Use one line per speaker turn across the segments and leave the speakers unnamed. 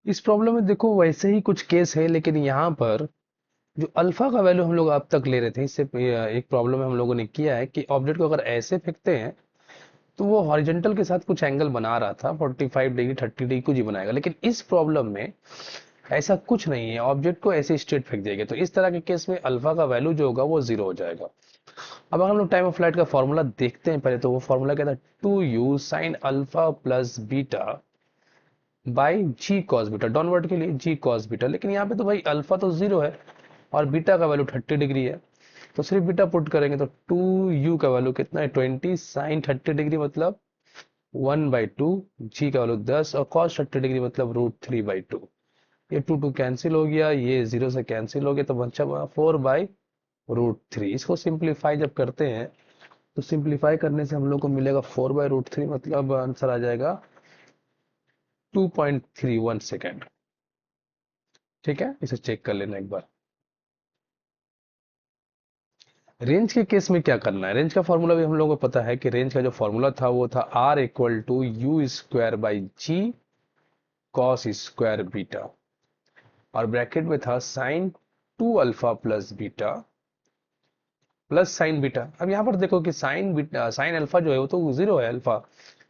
इस प्रॉब्लम में देखो वैसे ही कुछ केस है, लेकिन यहाँ पर जो अल्फा का वैल्यू हम लोग अब तक ले रहे थे, इससे एक प्रॉब्लम में हम लोगों ने किया है कि ऑब्जेक्ट को अगर ऐसे फेंकते हैं तो वो हॉरिजॉन्टल के साथ कुछ एंगल बना रहा था, 45 डिग्री 30 डिग्री कुछ ही बनाएगा। लेकिन इस प्रॉब्लम में ऐसा कुछ नहीं है, ऑब्जेक्ट को ऐसे स्ट्रेट फेंक देगा। तो इस तरह के केस में अल्फा का वैल्यू जो होगा वो जीरो हो जाएगा। अब अगर हम लोग टाइम ऑफ फ्लाइट का फॉर्मूला देखते हैं पहले, तो वो फॉर्मूला क्या था, 2u sine alpha plus beta by g cos beta, downward के लिए जी कॉस बीटा। लेकिन यहाँ पे तो भाई अल्फा तो जीरो है और बीटा का वैल्यू 30 डिग्री है, तो सिर्फ बीटा पुट करेंगे तो 2u का वैल्यू कितना है 20 साइन 30 डिग्री मतलब 1/2, जी का वैल्यू 10 और कॉस 30 डिग्री मतलब √3/2। ये 2 कैंसिल हो गया, ये जीरो से कैंसिल हो गया, तो बचा 4/√3। इसको सिंप्लीफाई जब करते हैं तो सिंप्लीफाई करने से हम लोग को मिलेगा 4/√3, मतलब आंसर आ जाएगा 2.31 सेकेंड। ठीक है, इसे चेक कर लेना एक बार। रेंज के केस में क्या करना है, रेंज का फॉर्मूला भी हम लोगों को पता है कि रेंज का जो फॉर्मूला था वो था R=u² कॉस स्क्वायर बीटा, और ब्रैकेट में था sine 2 alpha plus beta plus sine beta. अब यहाँ पर देखो कि साइन बीटा साइन अल्फा जो है वो तो जीरो है, अल्फा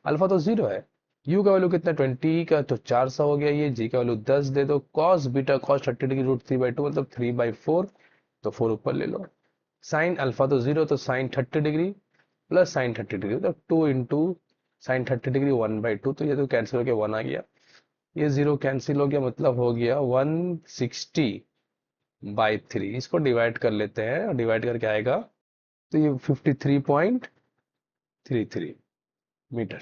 अल्फा तो जीरो है। यू का वैल्यू कितना 20 का, तो 400 हो गया। ये जी का वैल्यू 10 दे दो, कॉस बीटा कॉस 30 डिग्री √3/2 मतलब 3/4, तो 4 ऊपर ले लो। साइन अल्फा तो जीरो, तो sine 30 degree plus sine 30 degree तो 2 इंटू साइन 30 डिग्री 1/2, तो ये तो कैंसिल हो गया, 1 आ गया। ये जीरो कैंसिल हो गया, मतलब हो गया 160/3। इसको डिवाइड कर लेते हैं, डिवाइड करके आएगा तो ये 53.33 मीटर।